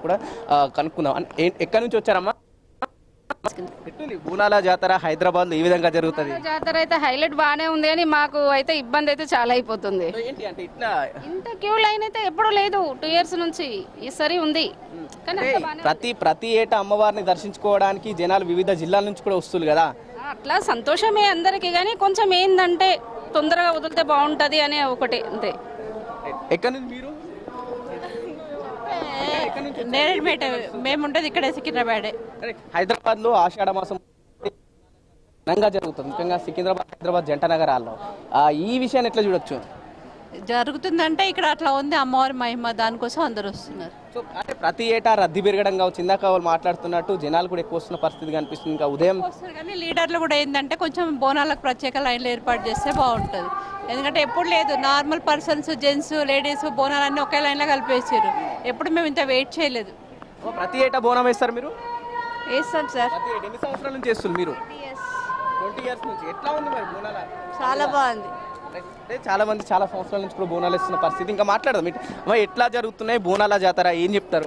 కూడా కనుక్కుందాం. ఎక్కడి నుంచి వచ్చారమ్మా? ఎట్లుంది బోనాల జాతర హైదరాబాద్ లో ఈ విధంగా జరుగుతుంది? జాతర అయితే హైలైట్ బాగానే ఉంది కానీ మాకు అయితే ఇబ్బంది అయితే చాలా అయిపోతుంది. ఏంటి అంటే ఇట్లా ఇంత క్యూ లైన్ అయితే ఎప్పుడు లేదు, 2 years నుంచి ఈసారి ఉంది. ప్రతి ఏటా అమ్మవారిని దర్శించుకోవడానికి జనాలు వివిధ జిల్లాల నుంచి కూడా వస్తుంది కదా. అట్లా సంతోషమే అందరికి, కానీ కొంచెం ఏంటంటే తొందరగా వదిలితే బాగుంటది అనే ఒకటి అంతే. ఎక్కడి నుంచి మీరు? మేము ఉండేది ఇక్కడ సికింద్రాబాద్. హైదరాబాద్ లో ఆషాఢ మాసం ఘనంగా జరుగుతుంది, ముఖ్యంగా హైదరాబాద్ జంట నగరాల్లో. ఈ విషయాన్ని ఎట్లా చూడొచ్చు? జరుగుతుందంటే ఇక్కడ అట్లా ఉంది అమ్మవారి మహిమ, దానికోసం అందరు వస్తున్నారు. సో అంటే ప్రతి ఏటా రద్దీ పెరగడం కావచ్చు, ఇందాక వాళ్ళు మాట్లాడుతున్నట్టు జనాలు కూడా ఎక్కువ వస్తున్న పరిస్థితి కనిపిస్తుంది. ఇంకా ఉదయం వస్తారు కానీ లీడర్లు కూడా ఏంటంటే కొంచెం బోనాలకు ప్రత్యేక లైన్లు ఏర్పాటు చేస్తే బాగుంటుంది. ఎందుకంటే ఎప్పుడు లేదు, నార్మల్ పర్సన్స్, జెంట్స్, లేడీస్ బోనాలన్నీ ఒకే లైన్లో కలిపేసారు. ఎప్పుడు మేము ఇంత వెయిట్ చేయలేదు. ప్రతి ఏటా బోనం వేస్తారు మీరు? వేస్తాం సార్. ఎన్ని సంవత్సరాల నుంచి చేస్తారు మీరు? 20 years నుంచి. ఎట్లా ఉంది మరి బోనాల? చాలా బాగుంది. అంటే చాలా మంది చాలా సంవత్సరాల నుంచి కూడా బోనాలు ఇస్తున్న పరిస్థితి. ఇంకా మాట్లాడదాం, ఎట్లా జరుగుతున్నాయి బోనాల జాతర, ఏం చెప్తారు?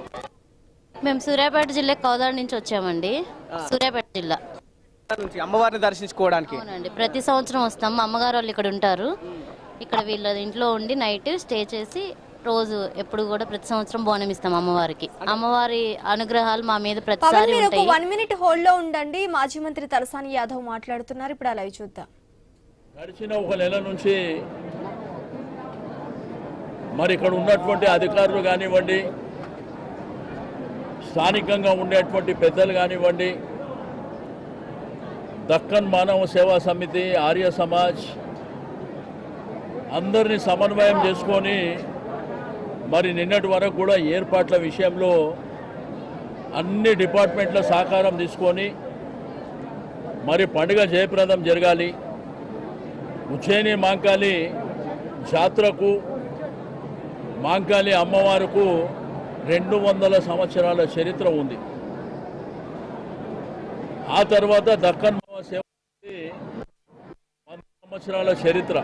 మేము సూర్యాపేట జిల్లా కౌదాడ నుంచి వచ్చామండి. సూర్యాపేట జిల్లా నుంచి అమ్మవారిని దర్శించుకోవడానికి. అవునండి, ప్రతి సంవత్సరం వస్తాం. అమ్మగారు వాళ్ళు ఇక్కడ ఉంటారు. ఇక్కడ వీళ్ళ ఇంట్లో ఉండి నైట్ స్టే చేసి రోజు ఎప్పుడు కూడా ప్రతి సంవత్సరం బోనం ఇస్తాం అమ్మవారికి. అమ్మవారి అనుగ్రహాలు మా మీద ప్రతిసారి ఉంటాయి. 1 minute హోల్డ్ లో ఉండండి. మాజీ మంత్రి తలసాని యాదవ్ మాట్లాడుతున్నారు, ఇప్పుడు అలా చూద్దాం. గడిచిన 1 నెల నుంచి మరి ఇక్కడ ఉన్నటువంటి అధికారులు కానివ్వండి, స్థానికంగా ఉండేటువంటి పెద్దలు కానివ్వండి, దక్కన్ మానవ సేవా సమితి, ఆర్య సమాజ్ అందరినీ సమన్వయం చేసుకొని మరి నిన్నటి వరకు కూడా ఏర్పాట్ల విషయంలో అన్ని డిపార్ట్మెంట్ల సహకారం తీసుకొని మరి పండుగ జయప్రదం జరగాలి. ఉజ్జయిని మాంకాళి జాతరకు, మాంకాళి అమ్మవారికి 200 సంవత్సరాల చరిత్ర ఉంది. ఆ తర్వాత దక్కన్ మానవ సేవ 100 సంవత్సరాల చరిత్ర.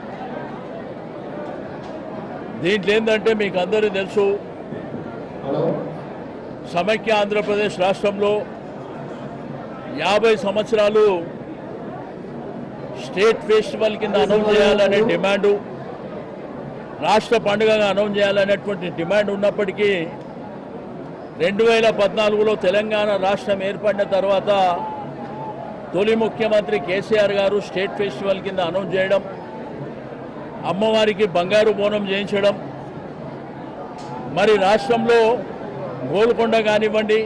దీంట్లో ఏంటంటే మీకు అందరికీ తెలుసు, సమైక్య ఆంధ్రప్రదేశ్ రాష్ట్రంలో 50 సంవత్సరాలు స్టేట్ ఫెస్టివల్ కింద అనౌన్స్ చేయాలనే డిమాండు, రాష్ట్ర పండుగగా అనౌన్స్ చేయాలనేటువంటి డిమాండ్ ఉన్నప్పటికీ 2014లో తెలంగాణ రాష్ట్రం ఏర్పడిన తర్వాత తొలి ముఖ్యమంత్రి కేసీఆర్ గారు స్టేట్ ఫెస్టివల్ కింద అనౌన్స్ చేయడం, అమ్మవారికి బంగారు బోనం చేయించడం, మరి రాష్ట్రంలో గోల్కొండ కానివ్వండి,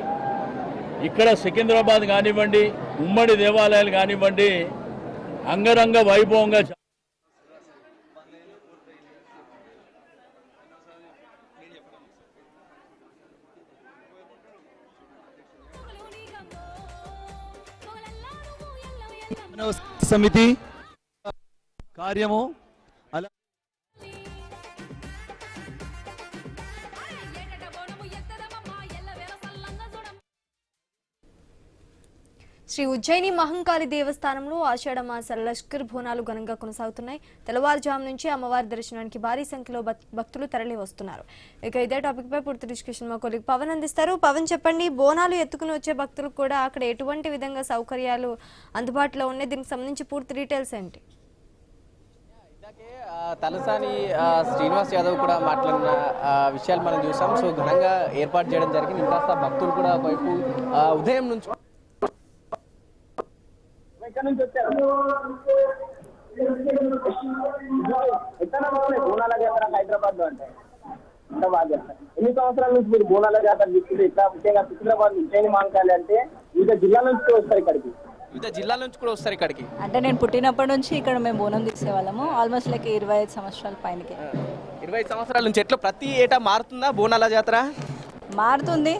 ఇక్కడ సికింద్రాబాద్ కానివ్వండి, ఉమ్మడి దేవాలయాలు కానివ్వండి, అంగరంగ వైభవంగా సమితి కార్యము అలా శ్రీ ఉజ్జయిని మహంకాళి దేవస్థానంలో ఆషాఢ మాస లష్కర్ బోనాలు ఘనంగా కొనసాగుతున్నాయి. తెల్లవారుజాము నుంచి అమ్మవారి దర్శనానికి భారీ సంఖ్యలో భక్తులు తరలి వస్తున్నారు. ఇక ఇదే టాపిక్ పై పూర్తి డిస్కషన్ మా కొలీగ్ పవన్ అందిస్తారు. పవన్, చెప్పండి, బోనాలు ఎత్తుకుని వచ్చే భక్తులకు కూడా అక్కడ ఎటువంటి విధంగా సౌకర్యాలు అందుబాటులో ఉన్నాయి? దీనికి సంబంధించి పూర్తి డీటెయిల్స్ ఏంటి? తలసాని శ్రీనివాస్ యాదవ్ కూడా మాట్లాడిన విషయాలు మనం చూసాం. సో ఘనంగా ఏర్పాటు చేయడం జరిగింది. ఇంకా భక్తులు కూడా ఒకవైపు ఉదయం నుంచి బోనాల జాతర హైదరాబాద్ లో అంటే ఎంత బాగా చేస్తారు. ఎన్ని సంవత్సరాల నుంచి మీరు బోనాల జాతర చూస్తుంది? ఇట్లా ముఖ్యంగా సికింద్రాబాద్ ఉజ్జయిని మాంకాళి అంటే వివిధ జిల్లాల నుంచి వస్తారు ఇక్కడికి. వివిధ జిల్లాల నుంచి కూడా వస్తారు ఇక్కడికి. అంటే నేను పుట్టినప్పటి నుంచి ఇక్కడ మేము బోనం తీసేవాళ్ళము. ఆల్మోస్ట్ లైక్ 25 సంవత్సరాల పైనకి. 25 సంవత్సరాల నుంచి. ఎట్లా ప్రతి ఏటా మారుతుందా బోనాల జాతర? మారుతుంది.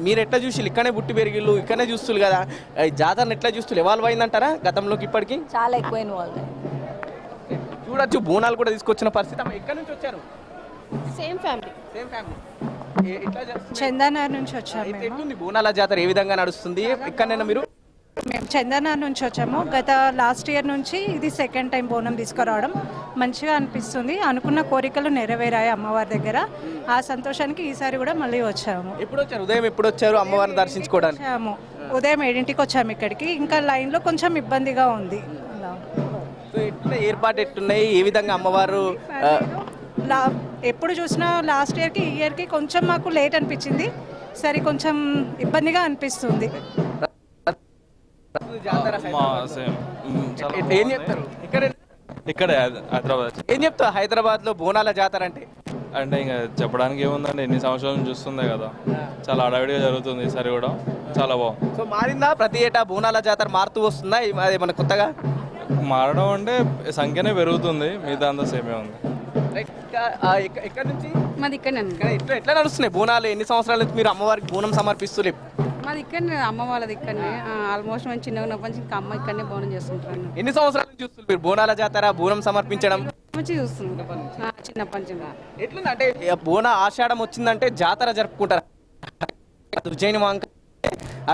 మీరు ఎట్లా చూసి ఇక్కడనే పుట్టి పెరిగిళ్ళు, ఇక్కడనే చూస్తున్నారు కదా, జాతరను ఎట్లా చూస్తున్నారు? ఎవాల్వ్ అయిందంటారా గతంలోకి ఇప్పటికి? చాలా ఎక్కువ ఇన్వాల్వ్. చూడొచ్చు బోనాలు కూడా తీసుకొచ్చిన పరిస్థితి. ఎక్కడి నుంచి వచ్చారు? Same family. చందానగర్ నుంచి వచ్చాము. బోనాల జాతర ఏ విధంగా నడుస్తుంది? ఎక్కడైనా మీరు? మేము చందన నుంచి వచ్చాము. గత లాస్ట్ ఇయర్ నుంచి ఇది సెకండ్ టైం బోనం తీసుకురావడం మంచిగా అనిపిస్తుంది. అనుకున్న కోరికలు నెరవేరాయి అమ్మవారి దగ్గర. ఆ సంతోషానికి ఈసారి కూడా మళ్ళీ వచ్చాము. ఎప్పుడు వచ్చారు? ఉదయం ఎప్పుడు వచ్చారు అమ్మవారిని దర్శించుకోవడానికి? వచ్చాము ఉదయం 7ంటికి వచ్చాము ఇక్కడికి. ఇంకా లైన్లో కొంచెం ఇబ్బందిగా ఉంది. సో ఎట్లా ఏర్పాటు ఎట్లున్నాయి? ఏ విధంగా అమ్మవారు ఎప్పుడు చూసినా లాస్ట్ ఇయర్కి ఈ ఇయర్కి కొంచెం మాకు లేట్ అనిపించింది. సరే కొంచెం ఇబ్బందిగా అనిపిస్తుంది. ఏం చెప్తారు ఇక్కడే హైదరాబాద్? ఏం చెప్తావు హైదరాబాద్లో బోనాల జాతర అంటే? అంటే ఇంకా చెప్పడానికి ఏముందండి, ఎన్ని సంవత్సరాల నుంచి చూస్తుందే కదా, చాలా అడవిడిగా జరుగుతుంది. ఈసారి కూడా చాలా బాగుంది. సో మారిందా? ప్రతి ఏటా బోనాల జాతర మారుతూ వస్తుందా? అది మన కొత్తగా మారడం అంటే సంఖ్యనే పెరుగుతుంది, మిగతా అంతా సేమే ఉంది. ఎక్కడి నుంచి? మాది ఇక్కడ ఎట్లా నడుస్తున్నాయి బోనాలు? ఎన్ని సంవత్సరాల నుంచి మీరు అమ్మవారికి బోనం సమర్పిస్తూ? మాది ఇక్కడనే, అమ్మ వాళ్ళది ఇక్కడనే. ఆల్మోస్ట్ మేము చిన్నగా ఉన్నప్పటి నుంచి ఇంకా అమ్మ ఇక్కడనే బోనం చేస్తుంటారు. ఎన్ని సంవత్సరాల నుంచి చూస్తున్నారు మీరు బోనాల జాతర, బోనం సమర్పించడం? మంచి చూస్తున్నాం చిన్నప్పటి నుంచి. ఎట్లుంది అంటే బోన ఆషాఢం వచ్చిందంటే జాతర జరుపుకుంటారు. ఉజ్జయిని మహంకాళి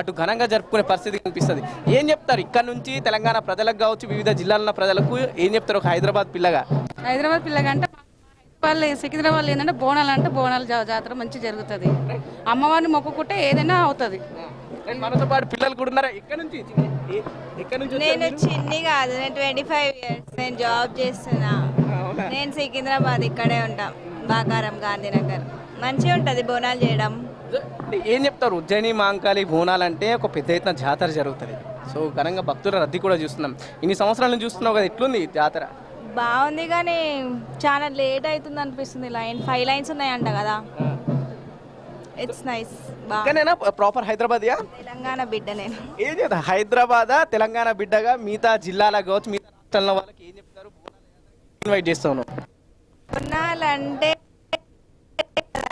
అటు ఘనంగా జరుపుకునే పరిస్థితి కనిపిస్తుంది. ఏం చెప్తారు ఇక్కడ నుంచి తెలంగాణ ప్రజలకు కావచ్చు, వివిధ జిల్లాల ప్రజలకు ఏం చెప్తారు ఒక హైదరాబాద్ పిల్లగా? హైదరాబాద్ పిల్లగా అంటే వాళ్ళు సికింద్రాబాద్ ఏంటంటే బోనాలు అంటే బోనాల జాతర మంచి జరుగుతుంది. అమ్మవారిని మొక్కుకుంటే ఏదైనా అవుతుంది. మనతో పాటు పిల్లలు కూడా ఉన్నారా? ఎక్కడ నుంచి? నేను చిన్ని కాదు, నేను 25 years నేను జాబ్ చేస్తున్నా. నేను సికింద్రాబాద్ ఇక్కడే ఉంటాం, బాకారం గాంధీనగర్. మంచిగా ఉంటుంది బోనాలు చేయడం. ఏం చెప్తారు? ఉజ్జయిని మహంకాళి బోనాలు అంటే ఒక పెద్ద ఎత్తున జాతర జరుగుతుంది. సో ఘనంగా భక్తుల రద్దీ కూడా చూస్తున్నాం. ఇన్ని సంవత్సరాల నుంచి చూస్తున్నావు కదా, ఎట్లుంది జాతర? బాగుంది కానీ చాలా లేట్ అవుతుంది అనిపిస్తుంది. 5 లైన్స్ ఉన్నాయంట కదా. It's nice. Proper Hyderabad Telangana బిడ్డ నేను. ఏం చెప్తా? హైదరాబాద్ తెలంగాణ బిడ్డగా మిగతా జిల్లాలకు కావచ్చు, మిగతా రాష్ట్రాల వాళ్ళకి ఏం చెప్తారు? ఇన్వైట్ చేస్తాను. బోనాలు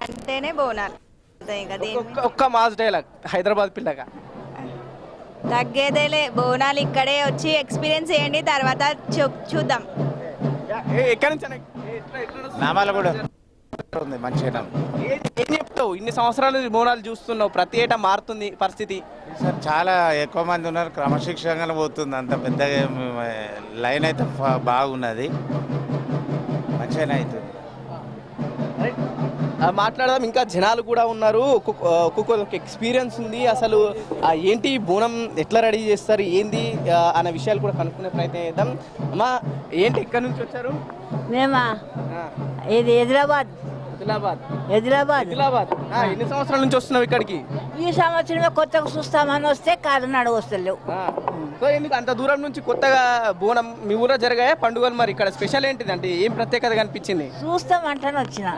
అంటేనే బోనాలు. ఒక్క మాస్ డైలాగ్ హైదరాబాద్ పిల్లగా. తగ్గేదేలే, బోనాలు ఇక్కడే వచ్చి ఎక్స్పీరియన్స్ చేయండి, తర్వాత చూద్దాం. ఎక్కడి నుంచి? నామాలు కూడా మంచిగా. ఏం చెప్తావు? ఇన్ని సంవత్సరాలు బోనాలు చూస్తున్నావు, ప్రతి ఏటా మారుతుంది పరిస్థితి. సార్ చాలా ఎక్కువ మంది ఉన్నారు, క్రమశిక్షణగా పోతుంది. అంత పెద్దగా లైన్ అయితే బాగున్నది, మంచిగానే అవుతుంది. మాట్లాడదాం. ఇంకా జనాలు కూడా ఉన్నారు, ఒక్కొక్క ఎక్స్పీరియన్స్ ఉంది. అసలు ఏంటి బోనం ఎట్లా రెడీ చేస్తారు ఏంది అనే విషయాలు కూడా కనుక్కునే ప్రయత్నం చేద్దాం. అమ్మా ఏంటి ఇక్కడ నుంచి వచ్చారు? మేమా ఇది హైదరాబాద్. ఎన్ని సంవత్సరాల నుంచి వస్తున్నావు ఇక్కడికి? ఈ సంవత్సరమే కొత్తగా చూస్తామని వస్తే కారణాడు వస్తలేవు. సో ఎందుకు అంత దూరం నుంచి కొత్తగా బోనం మీ ఊరో జరిగాయా పండుగలు? మరి ఇక్కడ స్పెషల్ ఏంటిది అంటే ఏం ప్రత్యేకత కనిపించింది? చూస్తామంటాను వచ్చిన.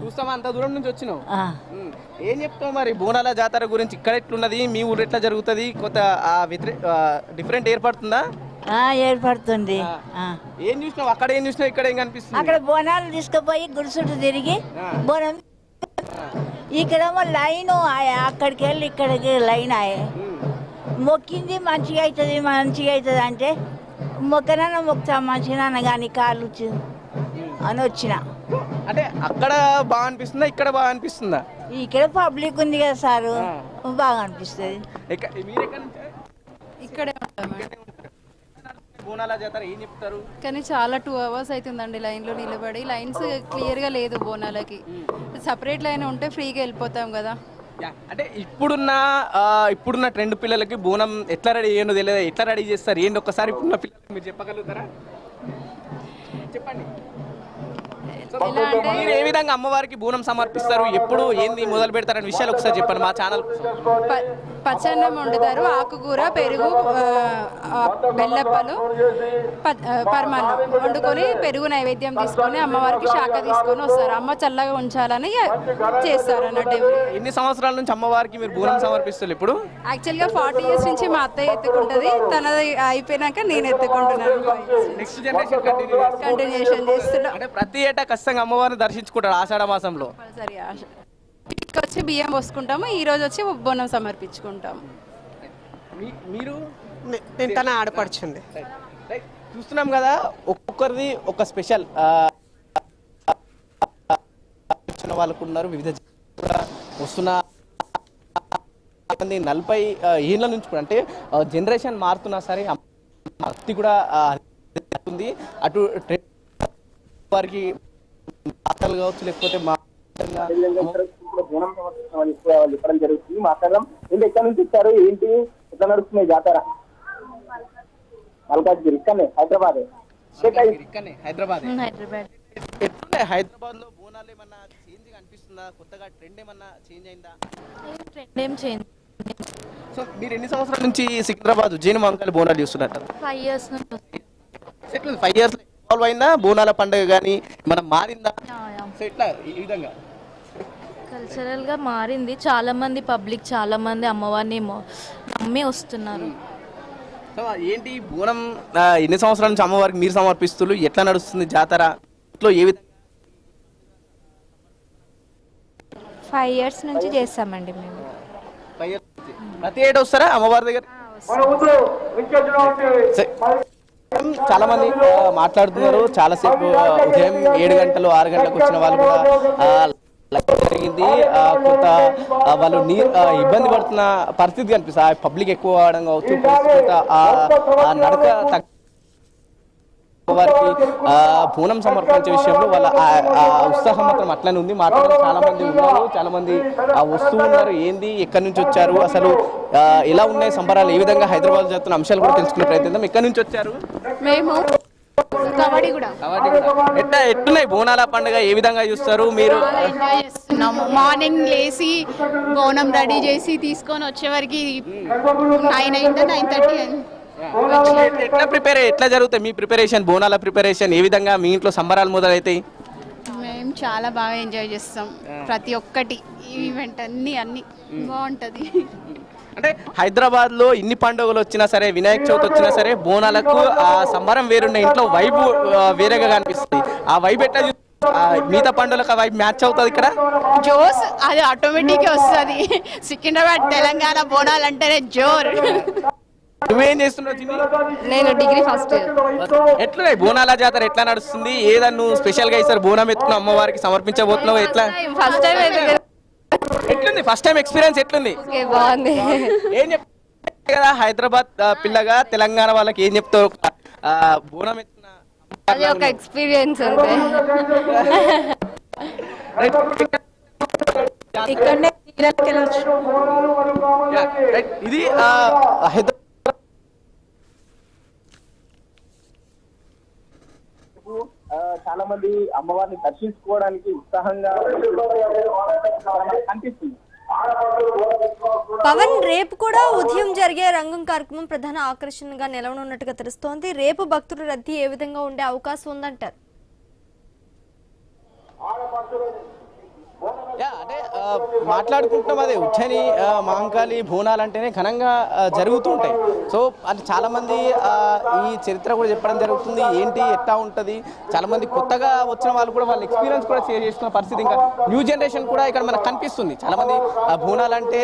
చూస్తామా? అంత దూరం నుంచి వచ్చినావు. ఏం చెప్తావు మరి బోనాల జాతర గురించి? ఇక్కడ ఎట్లున్నది, మీ ఊరు ఎట్లా జరుగుతుంది? కొత్త డిఫరెంట్ ఏర్పడుతుందా? ఏర్పడుతుంది. ఏం చూసినావు అక్కడ? ఏం చూసినావు ఇక్కడ? ఏం కనిపిస్తుంది? అక్కడ బోనాలు తీసుకుపోయి గుడిసుట్టు తిరిగి బోనం. ఇక్కడేమో లైన్ అక్కడికి వెళ్ళి ఇక్కడికి లైన్ మొక్కింది మంచిగా అవుతుంది అంటే మొక్కనన్నా మొక్కుతా మంచిగా కానీ కాళ్ళు అని వచ్చిన. అంటే అక్కడ బాగా అనిపిస్తుందా, ఇక్కడ బాగా అనిపిస్తుందా? ఇక్కడ పబ్లిక్ ఉంది కదా సారు, బాగా అనిపిస్తుంది. ఇక్కడే బోనాల జాతర ఏం చెప్తారు? కానీ చాలా 2 hours అవుతుందండి లైన్లో నిలబడి. లైన్స్ క్లియర్గా లేదు బోనాలకి. సపరేట్ లైన్ ఉంటే ఫ్రీగా వెళ్ళిపోతాం కదా. అంటే ఇప్పుడున్న ట్రెండ్ పిల్లలకి బోనం ఎట్లా రెడీ చేయను తెలియదు, ఎట్లా రెడీ చేస్తారు ఏంటి? ఒక్కసారి ఇప్పుడున్న పిల్లలకి మీరు చెప్పగలుగుతారా? చెప్పండి. మీరు ఏ విధంగా అమ్మవారికి బోనం సమర్పిస్తారు, ఎప్పుడు ఏంది మొదలు పెడతారనే విషయాలు ఒకసారి చెప్పండి మా ఛానల్. పచ్చన్నం వండుతారు, ఆకుకూర, పెరుగు, బెల్లప్పలు, పరమాన్నం వండుకొని పెరుగు నైవేద్యం తీసుకొని అమ్మవారికి శాఖ తీసుకొని వస్తారు. అమ్మ చల్లగా ఉంచాలని చేస్తారు అన్నట్టు. ఎన్ని సంవత్సరాల నుంచి అమ్మవారికి మీరు బోనం సమర్పిస్తారు? ఇప్పుడు యాక్చువల్గా 40 years నుంచి మా అత్తయ్య ఎత్తుకుంటుంది, తనది అయిపోయినాక నేను ఎత్తుకుంటున్నాను. నెక్స్ట్ జనరేషన్ కంటిన్యూషన్ చేస్తున్నా. అంటే ప్రతి ఏటా ఖచ్చితంగా అమ్మవారిని దర్శించుకుంటారు ఆషాఢ మాసంలో. సరే, వచ్చి బియ్యం పోసుకుంటాము, ఈ రోజు వచ్చి బోనం సమర్పించుకుంటాము. మీరు తన ఆడపడుచుంది చూస్తున్నాం కదా, ఒక్కొక్కరిది ఒక స్పెషల్ వాళ్ళకు ఉన్నారు. వివిధ వస్తున్న మంది 40 ఏళ్ళ నుంచి కూడా అంటే జనరేషన్ మారుతున్నా సరే భక్తి కూడా ఉంది. అటు వారికి ఆటలు కావచ్చు లేకపోతే చెప్పడం జరుగుతుంది. మాట్లాడడం ఏంటి, ఎక్కడి నుంచి ఇచ్చారు, ఏంటి, ఎట్లా నడుస్తున్నాయి జాతర? మల్కాజ్గిరి ఇక్కడనే హైదరాబాద్. హైదరాబాద్ లో బోనాలు ఏమన్నా చేంజ్ అనిపిస్తుందా? కొత్తగా ట్రెండ్ ఏమన్నా చేంజ్ అయిందా? సో మీరు ఎన్ని సంవత్సరాల నుంచి సికింద్రాబాద్ ఉజ్జయిని మహంకాళి బోనాలు చూస్తున్నట్టు? 5 years నుంచి. 5 years ఇన్వాల్వ్ అయిందా బోనాల పండుగ కానీ మనం మారిందా? సో ఇట్లా ఈ విధంగా కల్చరల్ గా మారింది. చాలా మంది పబ్లిక్ చాలా మంది అమ్మవారిని నమ్మి వస్తున్నారు. సో ఏంటి బోనం ఎన్ని సంవత్సరాల నుంచి అమ్మవారికి మీరు సమర్పిస్తున్నారు? ఎట్లా నడుస్తుంది జాతర? ఇంట్లో ఏ విధంగా? 5 years నుంచి చేస్తామండి మేము. 5 years ప్రతి ఏడు వస్తారా అమ్మవారి దగ్గర? చాలా మంది మాట్లాడుతున్నారు. చాలాసేపు ఉదయం 7 గంటలు 6 గంటలకు వచ్చిన వాళ్ళు కూడా జరిగింది. కొంత వాళ్ళు ఇబ్బంది పడుతున్న పరిస్థితి కనిపిస్తుంది. పబ్లిక్ ఎక్కువ అవడం కావచ్చు, నడక వారికి బోనం సమర్పించే విషయంలో వాళ్ళ ఉత్సాహం మాత్రం అట్లనే ఉంది. మాట్లాడడం చాలా మంది ఉన్నారు, చాలా మంది వస్తూ ఉన్నారు. ఏంది, ఎక్కడి నుంచి వచ్చారు, అసలు ఎలా ఉన్నాయి సంబరాలు, ఏ విధంగా హైదరాబాద్ జరుగుతున్న అంశాలు కూడా తెలుసుకునే ప్రయత్నిద్దాం. ఎక్కడి నుంచి వచ్చారు? మేము కవాడిగూడ. ఎట్లున్నాయి బోనాల పండుగ, ఏ విధంగా చూస్తారు మీరు? ఎంజాయ్ చేస్తున్నాము. మార్నింగ్ లేసి బోనం రెడీ చేసి తీసుకొని వచ్చేవరకు 9 అయిందా 9:30 అయింది. ఎట్లా జరుగుతాయి మీ ప్రిపరేషన్, బోనాల ప్రిపరేషన్ ఏ విధంగా మీ ఇంట్లో సంబరాలు మొదలైతాయి? మేము చాలా బాగా ఎంజాయ్ చేస్తాం. ప్రతి ఒక్కటి ఈవెంట్ అన్ని బాగుంటది. అంటే హైదరాబాద్ లో ఇన్ని పండుగలు వచ్చినా సరే, వినాయక చవితి వచ్చినా సరే, బోనాలకు ఆ సంబరం వేరున్న ఇంట్లో వైబ్ వేరేగా కనిపిస్తుంది. ఆ వైబ్ ఎట్లా మిగతా పండుగలకు ఆ వైబ్ మ్యాచ్ అవుతుంది ఇక్కడ? జోస్ అది ఆటోమేటిక్ వస్తుంది. సికింద్రాబాద్ తెలంగాణ బోనాలు అంటేనే జోర్. నువ్వేం చేస్తున్నావు? నేను డిగ్రీ ఫస్ట్ ఇయర్. ఎట్లా బోనాల జాతర ఎట్లా నడుస్తుంది? ఏదన్నా నువ్వు స్పెషల్ గా ఇస్తారు బోనం ఎత్తుకున్న అమ్మవారికి సమర్పించబోతున్నావు? ఎట్లా ఫస్ట్ టైం ఎట్లుంది? ఫస్ట్ టైం ఎక్స్పీరియన్స్ ఎట్లుంది? బాగుంది. ఏం చెప్తావు కదా హైదరాబాద్ పిల్లగా తెలంగాణ వాళ్ళకి ఏం చెప్తావు? బోనం ఎత్తుకున్న అది ఒక ఎక్స్పీరియన్స్ అంతే. ఇక్కడనే ఇది హైదరాబాద్ చాలా మంది అమ్మవారిని దర్శించుకోవడానికి ఉత్సాహంగా కనిపిస్తుంది. పవన్ రేపు కూడా ఉదయం జరిగే రంగం కార్యక్రమం ప్రధాన ఆకర్షణగా నిలవనున్నట్టుగా తెలుస్తోంది. రేపు భక్తుల రద్దీ ఏ విధంగా ఉండే అవకాశం ఉందంటారు? అంటే మాట్లాడుకుంటున్నాం అదే ఉజ్జయిని మహంకాళి బోనాలు అంటేనే ఘనంగా జరుగుతూ ఉంటాయి. సో అంటే చాలామంది ఈ చరిత్ర కూడా చెప్పడం జరుగుతుంది. ఏంటి ఎట్లా ఉంటుంది, చాలామంది కొత్తగా వచ్చిన వాళ్ళు కూడా వాళ్ళ ఎక్స్పీరియన్స్ కూడా షేర్ చేస్తున్న పరిస్థితి. ఇంకా న్యూ జనరేషన్ కూడా ఇక్కడ మనకు కనిపిస్తుంది. చాలామంది బోనాలు అంటే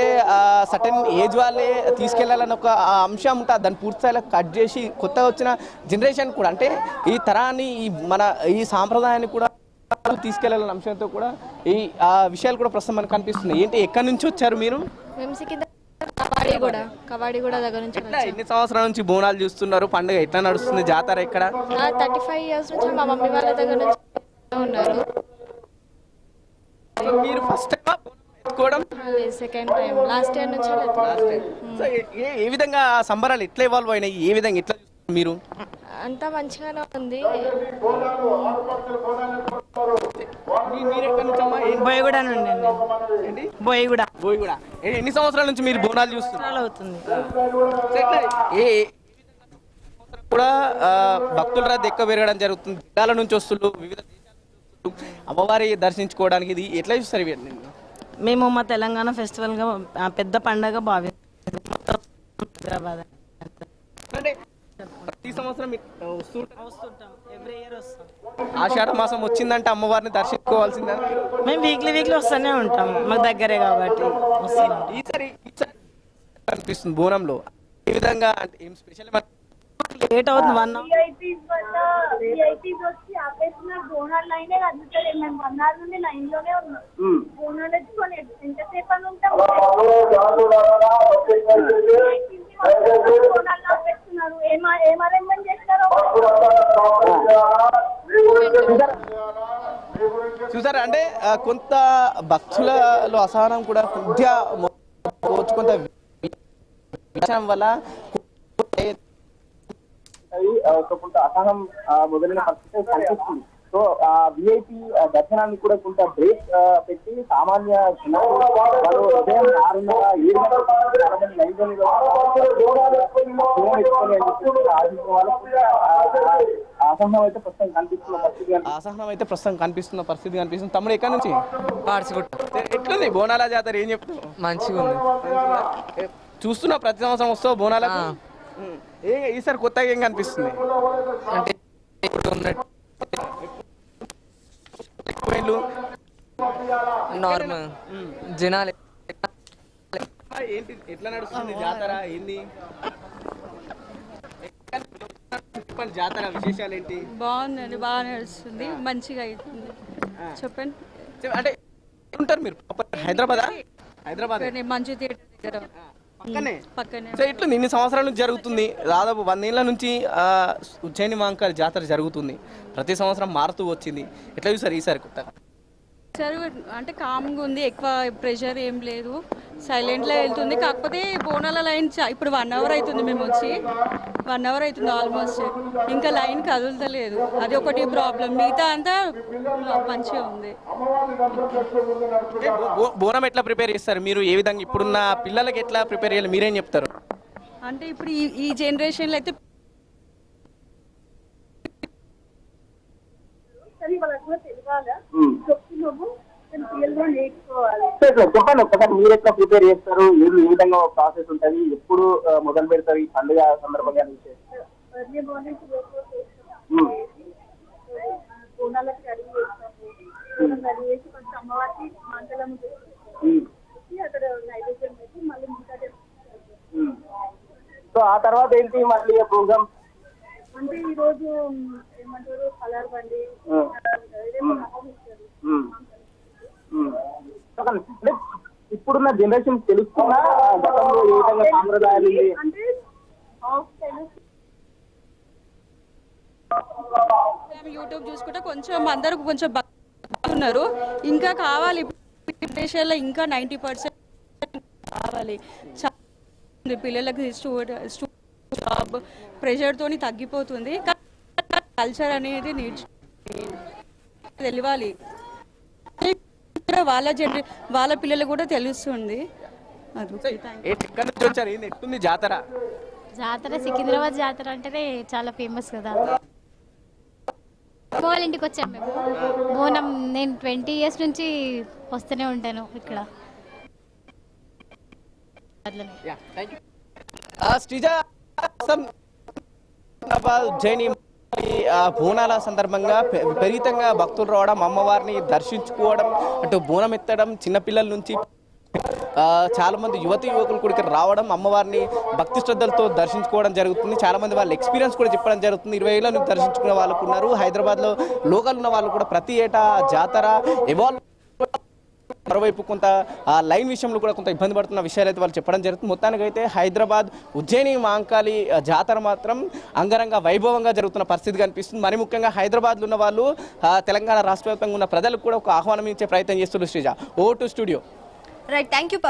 సర్టెన్ ఏజ్ వాళ్ళే తీసుకెళ్లాలని ఒక అంశం ఉంటుంది. దాన్ని పూర్తిస్థాయిలో కట్ చేసి కొత్తగా వచ్చిన జనరేషన్ కూడా అంటే ఈ తరాన్ని ఈ సాంప్రదాయాన్ని కూడా తీసుకెళ్లాలన్న అంశంతో కూడా ఈ విషయాలు కూడా ప్రస్తుతం మనకు కనిపిస్తున్నాయి. ఏంటి, ఎక్కడి నుంచి వచ్చారు మీరు? కవాడిగూడ దగ్గర నుంచి. ఎన్ని సంవత్సరాల నుంచి బోనాలు చూస్తున్నారు? పండుగ ఎట్లా నడుస్తుంది? జాతర ఎక్కడ? 35 years నుంచి మా మమ్మీ వాళ్ళ దగ్గర నుంచి ఉన్నారు. మీరు ఫస్ట్ టైం ఎత్తుకోవడం? Second time. లాస్ట్ ఇయర్ నుంచి. ఏ విధంగా సంబరాలు ఎట్లా ఇవాల్వ్ అయినాయి? ఏ విధంగా ఎట్లా చూస్తున్నారు మీరు? అంతా మంచిగానే ఉంది. బోయగూడ నుండి. బోయగూడ. ఎన్ని సంవత్సరాల నుంచి మీరు బోనాలు చూస్తున్నారు? అవుతుంది కూడా భక్తుల రద్దీ ఎక్కువ పెరగడం జరుగుతుంది. జిల్లాల నుంచి వస్తున్నారు, వివిధ అమ్మవారి దర్శించుకోవడానికి. ఇది ఎట్లా చూస్తారు? మేము మా తెలంగాణ ఫెస్టివల్ గా పెద్ద పండగ భావిస్తాం. హైదరాబాద్ అంటే ప్రతి సంవత్సరం వస్తుంటాం. ఎవ్రీ ఇయర్ వస్తాం. ఆషాఢ మాసం వచ్చిందంటే అమ్మవారిని దర్శించుకోవాల్సిందే. మేము వీక్లీ వస్తూనే ఉంటాం, మాకు దగ్గరే కాబట్టి వస్తున్నాం. ఈసారి అనిపిస్తుంది బోనంలో ఏ విధంగా అంటే ఏం స్పెషల్? లేట్ అవుతుంది. 1 వచ్చి ఆపేస్తున్నారు. బోనాలు లైనే కదులుతుంది. మేము 1 hour నుండి లైన్ లోనే ఉన్నాం. బోనాలు ఎత్తుకొని ఎంతసేపు అని ఉంటాం. బోనాల్లో పెట్టుకున్నారు. ఏం అరేంజ్మెంట్ చేస్తారో చూసారా అంటే కొంత భక్తులలో అసహనం కూడా కొద్దిగా కొంత విషయం వల్ల కొంత అసహనం మొదలైన పరిస్థితి కనిపిస్తుంది. సో ఆ విఐపి దర్శనాన్ని కూడా కొంత బ్రేక్ పెట్టి సామాన్య జనాలు వాళ్ళు ఉదయం 6:30-7 అసహనం అయితే ప్రస్తుతం కనిపిస్తున్న పరిస్థితి కనిపిస్తుంది. తమ్ముడు ఎక్కడి నుంచి? ఎట్లుంది బోనాల జాతర? ఏం చెప్తావు? మంచిగా ఉంది. చూస్తున్నా ప్రతి సంవత్సరం వస్తావు బోనాలకు. ఈసారి కొత్తగా ఏం కనిపిస్తుంది అంటే నార్మల్ జనాలు ఏంటి ఎట్లా నడుస్తుంది జాతర? ఏంది జాతర విశేషాలు ఏంటి? బాగుందండి, బాగా నడుస్తుంది, మంచిగా అవుతుంది. చెప్పండి. అంటే ఉంటారు మీరు హైదరాబాద్? మంచి థియేటర్ దగ్గర పక్కనే. సో ఇట్లా ఇన్ని సంవత్సరాల నుంచి జరుగుతుంది, దాదాపు 100 ఏళ్ల నుంచి ఉజ్జయిని మహంకాళి జాతర జరుగుతుంది. ప్రతి సంవత్సరం మారుతూ వచ్చింది. ఎట్లా చూసారు ఈసారి కొత్తగా? అంటే కామ్గా ఉంది, ఎక్కువ ప్రెషర్ ఏం లేదు, సైలెంట్లో వెళ్తుంది. కాకపోతే బోనాల లైన్ ఇప్పుడు 1 అవర్ అవుతుంది, మేము వచ్చి 1 అవర్ అవుతుంది ఆల్మోస్ట్, ఇంకా లైన్ కదులుతలేదు. అది ఒకటి ప్రాబ్లం, మిగతా అంతా మంచిగా ఉంది. బోనం ఎట్లా ప్రిపేర్ చేస్తారు మీరు? ఏ విధంగా ఇప్పుడున్న పిల్లలకి ఎట్లా ప్రిపేర్ చేయాలి మీరేం చెప్తారు? అంటే ఇప్పుడు ఈ జనరేషన్లో అయితే చెప్పండి ఒకసారి, మీరు ఎట్లా ప్రిపేర్ చేస్తారు? ఏ విధంగా ప్రాసెస్ ఉంటుంది? ఎప్పుడు మొదలు పెడతారు ఈ పండుగ సందర్భంగా? బోనాలకు రెడీ చేస్తాము, రెడీ చేసి కొంచెం అమ్మవారికి మంగళం అక్కడ నైవేద్యం పెట్టి మళ్ళీ మిగతా. సో ఆ తర్వాత ఏంటి మళ్ళీ ప్రోగ్రామ్? అంటే ఈ రోజు ఏమంటారు, కలర్ బండి, ఇప్పుడున్న జనరేషన్ తెలుస్తున్నా గతంలో ఏ విధంగా సాంప్రదాయాలు అంటే యూట్యూబ్ చూసుకుంటే కొంచెం అందరూ కొంచెం ఉన్నారు, ఇంకా కావాలి దేశాల్లో ఇంకా 90% కావాలి. పిల్లలకి జాబ్ ప్రెషర్తో తగ్గిపోతుంది. కల్చర్ అనేది తెలియాలి, వాళ్ళ పిల్లలకు కూడా తెలుస్తుంది. జాతర జాతర సికింద్రాబాద్ జాతర అంటేనే చాలా ఫేమస్ కదా. వాళ్ళ ఇంటికి వచ్చాము మేము. బోనం నేను 20 years నుంచి వస్తూనే ఉంటాను ఇక్కడ. ఉజ్జయిని బోనాల సందర్భంగా విపరీతంగా భక్తులు రావడం, అమ్మవారిని దర్శించుకోవడం, అటు బోనం ఎత్తడం, చిన్నపిల్లల నుంచి చాలా మంది యువకులు కూడా ఇక్కడ రావడం, అమ్మవారిని భక్తి శ్రద్ధలతో దర్శించుకోవడం జరుగుతుంది. చాలా మంది వాళ్ళ ఎక్స్పీరియన్స్ కూడా చెప్పడం జరుగుతుంది. 20 ఏళ్ళ నుంచి దర్శించుకునే వాళ్ళు ఉన్నారు. హైదరాబాద్లో లోకల్ ఉన్న వాళ్ళు కూడా ప్రతి ఏటా జాతర ఎవాల్వ్, మరోవైపు కొంత లైన్ విషయంలో కూడా కొంత ఇబ్బంది పడుతున్న విషయాలు అయితే వాళ్ళు చెప్పడం జరుగుతుంది. మొత్తానికి అయితే హైదరాబాద్ ఉజ్జయిని మహంకాళి జాతర మాత్రం అంగరంగ వైభవంగా జరుగుతున్న పరిస్థితి కనిపిస్తుంది. మరి ముఖ్యంగా హైదరాబాద్లో ఉన్న వాళ్ళు తెలంగాణ రాష్ట్ర వ్యాప్తంగా ఉన్న ప్రజలకు కూడా ఒక ఆహ్వానం ఇచ్చే ప్రయత్నం చేస్తున్నారు. శ్రీజ, ఓ to studio. Right, thank you.